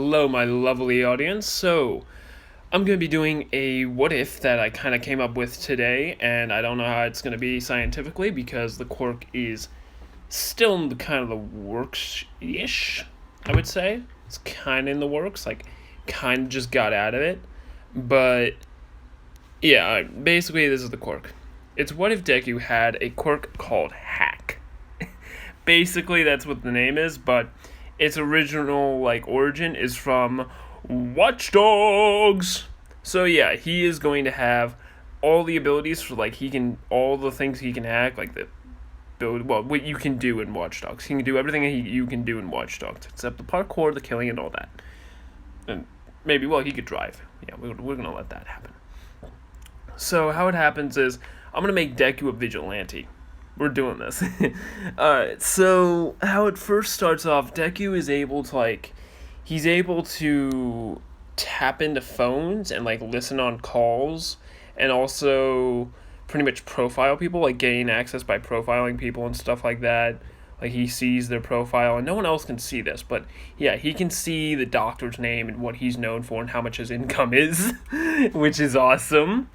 Hello, my lovely audience. So, I'm going to be doing a what if that I kind of came up with today, and I don't know how it's going to be scientifically because the quirk is still in the kind of the works ish, I would say. It's kind of in the works, like, kind of just got out of it. But, yeah, basically, this is the quirk. It's what if Deku had a quirk called Hack. Basically, that's what the name is, but its original origin is from Watch Dogs. So yeah, he is going to have all the abilities for he can all the things he can hack, like the build what you can do in Watch Dogs. He can do everything you can do in Watch Dogs except the parkour, the killing, and all that. And maybe he could drive. Yeah, we're gonna let that happen. So how it happens is I'm gonna make Deku a vigilante. We're doing this. Alright, so how it first starts off, Deku is able to, he's able to tap into phones and, listen on calls, and also pretty much profile people, gain access by profiling people and stuff like that. He sees their profile, and no one else can see this, but, yeah, he can see the doctor's name and what he's known for and how much his income is, which is awesome.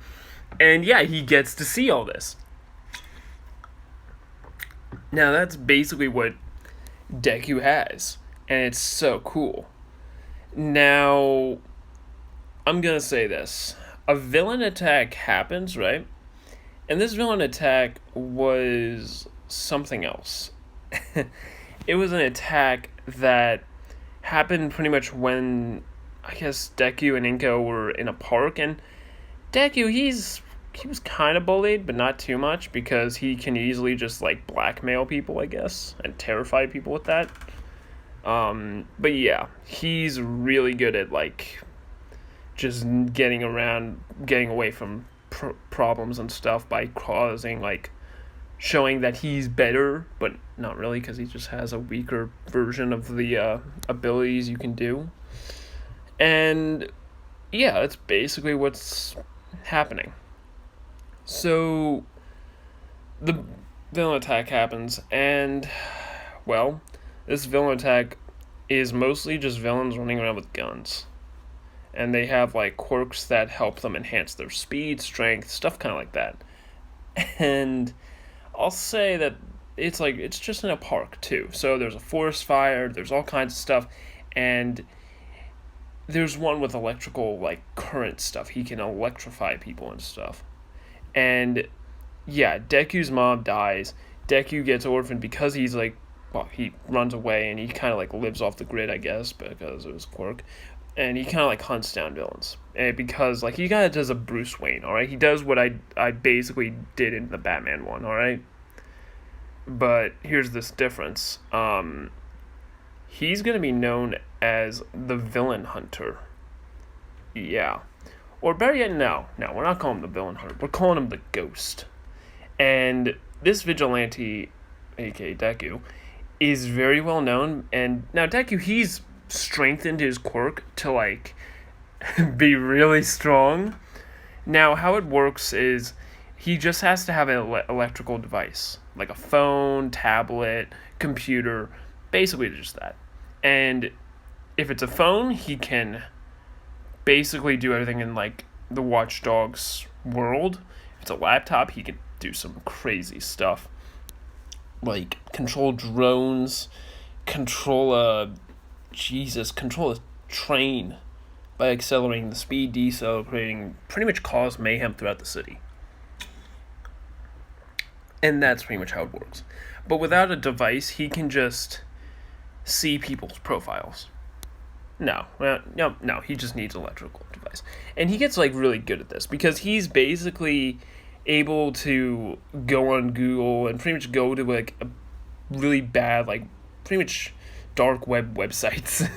And, yeah, he gets to see all this. Now, that's basically what Deku has, and it's so cool. Now, I'm gonna say this. A villain attack happens, right? And this villain attack was something else. It was an attack that happened pretty much when, I guess, Deku and Inko were in a park, and Deku, he was kind of bullied, but not too much, because he can easily just, blackmail people, I guess, and terrify people with that. But yeah, he's really good at, just getting away from problems and stuff by showing that he's better, but not really, because he just has a weaker version of the, abilities you can do. And, yeah, that's basically what's happening. So, the villain attack happens, and, well, this villain attack is mostly just villains running around with guns. And they have, quirks that help them enhance their speed, strength, stuff kind of like that. And I'll say that it's just in a park, too. So there's a forest fire, there's all kinds of stuff, and there's one with electrical, current stuff. He can electrify people and stuff. And, yeah, Deku's mom dies. Deku gets orphaned because he's, he runs away and he kind of, lives off the grid, I guess, because it was quirk. And he kind of, hunts down villains. And because, he kind of does a Bruce Wayne, alright? He does what I basically did in the Batman one, alright? But here's this difference. He's going to be known as the Villain Hunter. Yeah. Or better yet, no, we're not calling him the Villain Hunter. We're calling him the Ghost. And this vigilante, aka Deku, is very well known. And now Deku, he's strengthened his quirk to, be really strong. Now, how it works is he just has to have an electrical device, like a phone, tablet, computer, basically just that. And if it's a phone, he can basically do everything in the Watch Dogs world. If it's a laptop, he can do some crazy stuff, control drones, control a train by accelerating the speed, decelerating, pretty much cause mayhem throughout the city. And that's pretty much how it works. But without a device, he can just see people's profiles. No, he just needs an electrical device. And he gets, really good at this, because he's basically able to go on Google and pretty much go to, a really bad, pretty much dark web websites.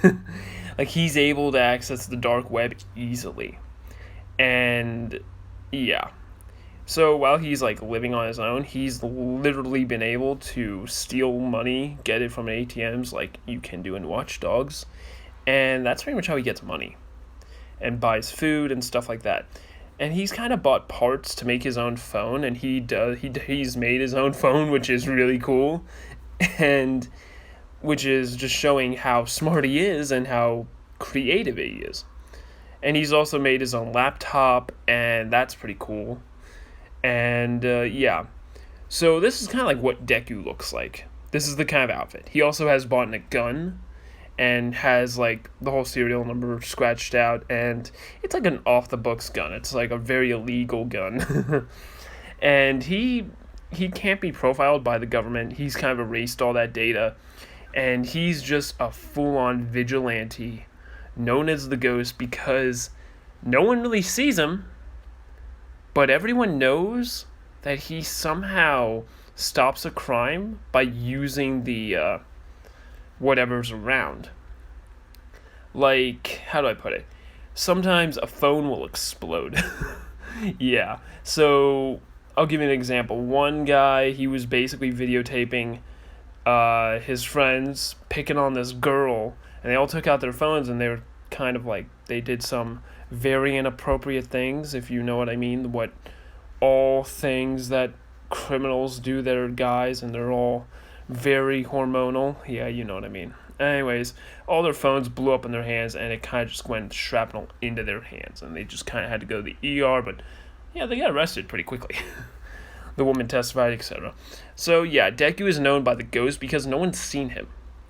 He's able to access the dark web easily. And, yeah. So, while he's, living on his own, he's literally been able to steal money, get it from ATMs like you can do in Watch Dogs. And that's pretty much how he gets money and buys food and stuff like that. And he's kind of bought parts to make his own phone, and he's made his own phone, which is really cool. And which is just showing how smart he is and how creative he is. And he's also made his own laptop, and that's pretty cool. And yeah, so this is kind of like what Deku looks like. This is the kind of outfit. He also has bought a gun and has like the whole serial number scratched out, and it's like an off the books gun. It's like a very illegal gun. And he can't be profiled by the government. He's kind of erased all that data, and he's just a full-on vigilante known as the Ghost because no one really sees him, but everyone knows that he somehow stops a crime by using the whatever's around. Like, how do I put it? Sometimes a phone will explode. Yeah, so I'll give you an example. One guy, he was basically videotaping his friends picking on this girl, and they all took out their phones, and they were kind of like, they did some very inappropriate things, if you know what I mean, what all things that criminals do that are guys, and they're all very hormonal. Yeah, you know what I mean. Anyways, all their phones blew up in their hands, and it kind of just went shrapnel into their hands, and they just kind of had to go to the ER, but yeah, they got arrested pretty quickly. The woman testified, etc. So yeah, Deku is known by the Ghost because no one's seen him,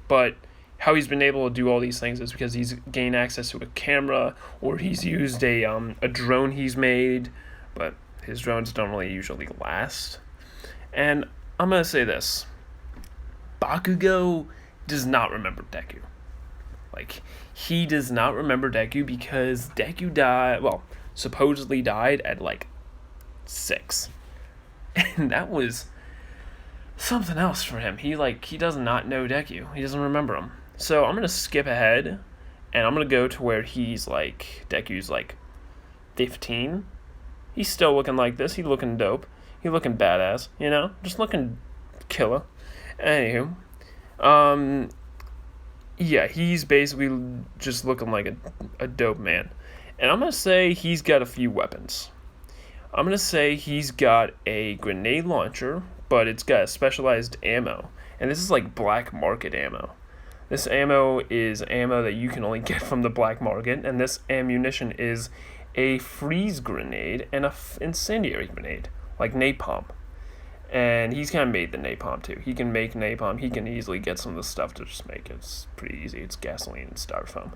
but how he's been able to do all these things is because he's gained access to a camera, or he's used a drone he's made, but his drones don't really usually last. And I'm gonna say this: Bakugo does not remember Deku. Like, he does not remember Deku because Deku died, well, supposedly died at like 6. And that was something else for him. He does not know Deku. He doesn't remember him. So I'm gonna skip ahead, and I'm gonna go to where he's like, Deku's like 15. He's still looking like this. He's looking dope. He's looking badass, you know? Just looking killer. Anywho, yeah, he's basically just looking like a dope man. And I'm gonna say he's got a few weapons. I'm gonna say he's got a grenade launcher, but it's got specialized ammo. And this is like black market ammo. This ammo is ammo that you can only get from the black market, and this ammunition is a freeze grenade and a incendiary grenade, like napalm. And he's kind of made the napalm too. He can make napalm. He can easily get some of the stuff to just make it. It's pretty easy. It's gasoline and styrofoam.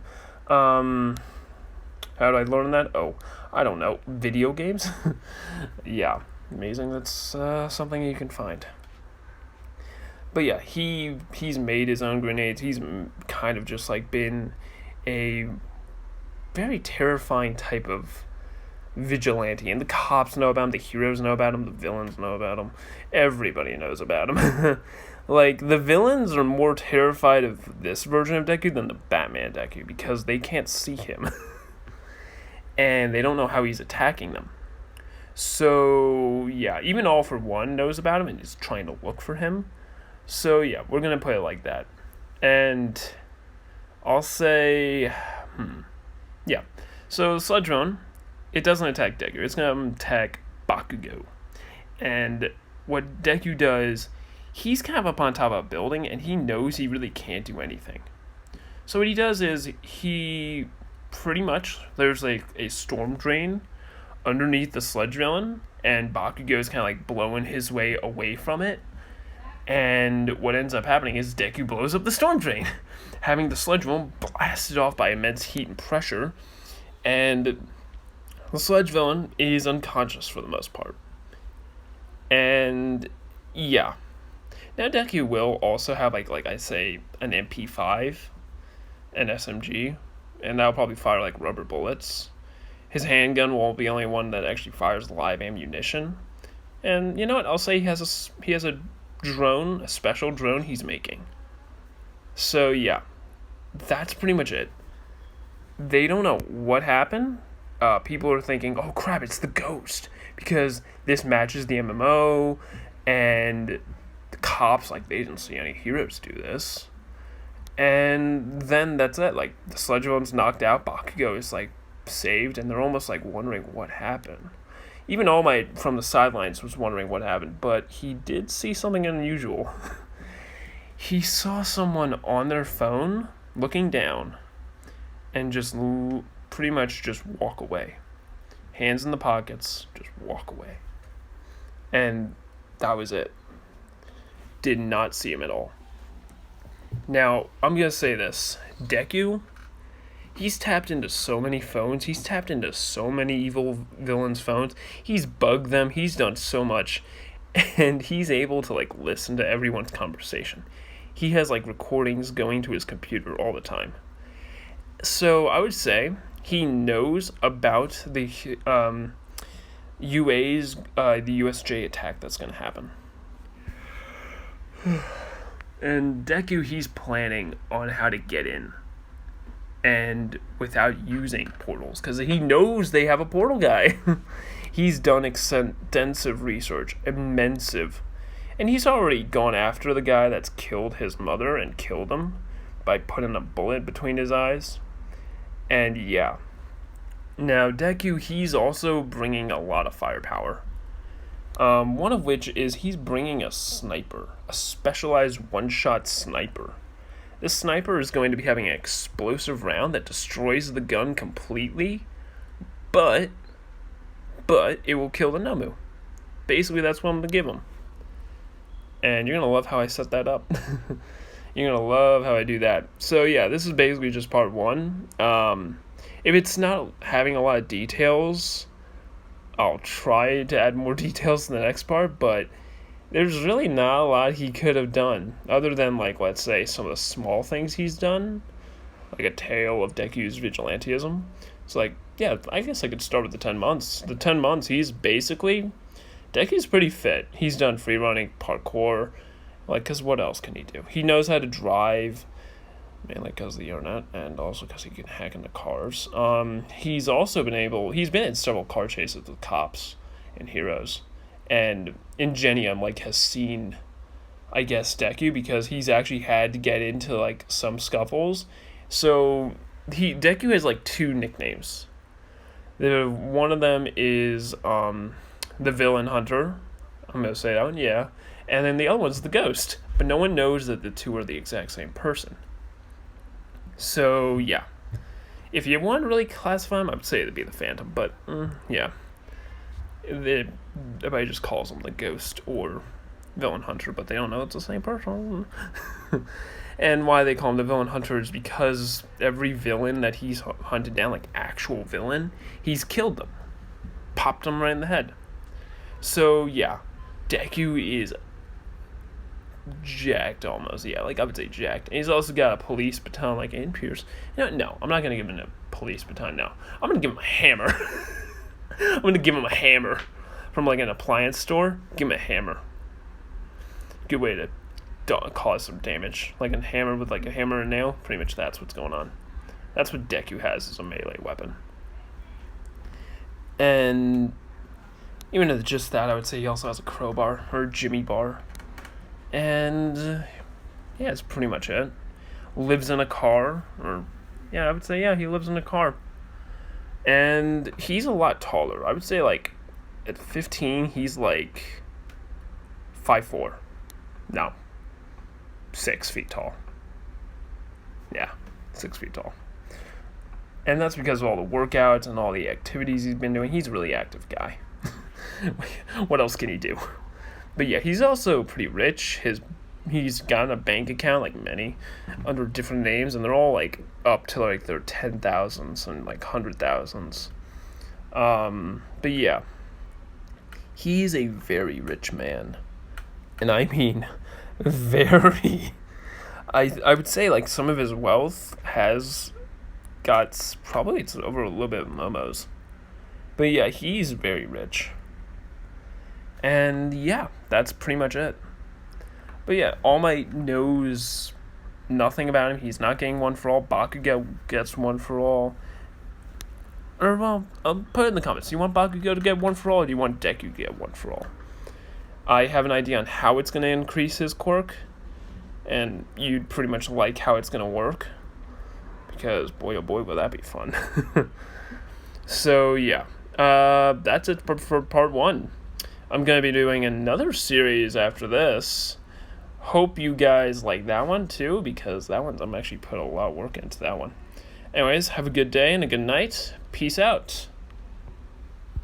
How did I learn that? Oh, I don't know. Video games? Yeah, amazing. That's something you can find. But yeah, he's made his own grenades. He's kind of just like been a very terrifying type of vigilante, and the cops know about him, the heroes know about him, the villains know about him, everybody knows about him. Like, the villains are more terrified of this version of Deku than the Batman Deku, because they can't see him. And they don't know how he's attacking them. So yeah, even All For One knows about him and is trying to look for him. So yeah, we're gonna play it like that. And I'll say yeah. So the Sludge Drone, it doesn't attack Deku. It's going to attack Bakugo. And what Deku does, he's kind of up on top of a building, and he knows he really can't do anything. So what he does is he pretty much, there's like a storm drain underneath the Sludge Villain, and Bakugo is kind of like blowing his way away from it. And what ends up happening is Deku blows up the storm drain, having the Sludge Villain blasted off by immense heat and pressure. And the Sludge Villain is unconscious for the most part. And yeah. Now Deku will also have like I say, an MP5, an SMG, and that'll probably fire like rubber bullets. His handgun won't be the only one that actually fires live ammunition. And you know what? I'll say he has a drone, a special drone he's making. So yeah, that's pretty much it. They don't know what happened. People are thinking, oh crap, it's the Ghost, because this matches the MMO, and the cops, like, they didn't see any heroes do this. And then that's it. Like, the Sludge Villain's knocked out, Bakugo is like saved, and they're almost like wondering what happened. Even All Might from the sidelines was wondering what happened, but he did see something unusual. He saw someone on their phone looking down, and just pretty much just walk away. Hands in the pockets, just walk away. And that was it. Did not see him at all. Now, I'm going to say this. Deku, he's tapped into so many phones. He's tapped into so many evil villains' phones. He's bugged them. He's done so much. And he's able to, like, listen to everyone's conversation. He has, like, recordings going to his computer all the time. So I would say he knows about the UA's, the USJ attack that's going to happen. And Deku, he's planning on how to get in. And without using portals. Because he knows they have a portal guy. He's done extensive research. Immense. And he's already gone after the guy that's killed his mother and killed him by putting a bullet between his eyes. And yeah. Now, Deku, he's also bringing a lot of firepower. One of which is he's bringing a sniper. A specialized one-shot sniper. This sniper is going to be having an explosive round that destroys the gun completely. But it will kill the Nomu. Basically, that's what I'm going to give him. And you're going to love how I set that up. You're going to love how I do that. So yeah, this is basically just part 1. If it's not having a lot of details, I'll try to add more details in the next part, but there's really not a lot he could have done, other than, like, let's say, some of the small things he's done, like a tale of Deku's vigilantism. It's like, yeah, I guess I could start with the 10 months. The 10 months, he's basically, Deku's pretty fit. He's done free running, parkour, like, because what else can he do? He knows how to drive, mainly because of the internet, and also because he can hack into cars. He's also he's been in several car chases with cops and heroes. And Ingenium, like, has seen, I guess, Deku, because he's actually had to get into, like, some scuffles. So, Deku has, like, 2 nicknames. One of them is, the Villain Hunter. I'm going to say that one, yeah. And then the other one's the Ghost. But no one knows that the 2 are the exact same person. So, yeah. If you want to really classify him, I would say it'd be the Phantom. But, yeah. Everybody just calls him the Ghost or Villain Hunter, but they don't know it's the same person. And why they call him the Villain Hunter is because every villain that he's hunted down, like actual villain, he's killed them. Popped them right in the head. So, yeah. Deku is jacked almost. Yeah, like I would say jacked. And he's also got a police baton like in Pierce. No, I'm not going to give him a police baton now. I'm going to give him a hammer. I'm going to give him a hammer from, like, an appliance store. Give him a hammer. Good way to cause some damage. Like a hammer with, like, a hammer and nail. Pretty much that's what's going on. That's what Deku has as a melee weapon. And even though just that, I would say he also has a crowbar or a Jimmy bar. And yeah, that's pretty much it. Lives in a car. I would say, yeah, he lives in a car. And he's a lot taller. I would say, like, at 15, he's, like, 5'4". No. 6 feet tall. Yeah, 6 feet tall. And that's because of all the workouts and all the activities he's been doing. He's a really active guy. What else can he do? But yeah, he's also pretty rich. He's got a bank account, like many, under different names, and they're all, like, up to, like, their 10,000s and, like, 100,000s. But yeah, he's a very rich man. And I mean, very. I would say, like, some of his wealth has got, probably it's over a little bit of Momo's. But yeah, he's very rich. And yeah, that's pretty much it. But yeah, All Might knows nothing about him. He's not getting one for all. Bakugo gets one for all. Or, well, put it in the comments. Do you want Bakugo to get one for all, or do you want Deku to get one for all? I have an idea on how it's going to increase his quirk. And you'd pretty much like how it's going to work. Because, boy, oh boy, will that be fun. So, yeah. That's it for part 1. I'm going to be doing another series after this. Hope you guys like that one too, because that one, I'm actually put a lot of work into that one. Anyways, have a good day and a good night. Peace out.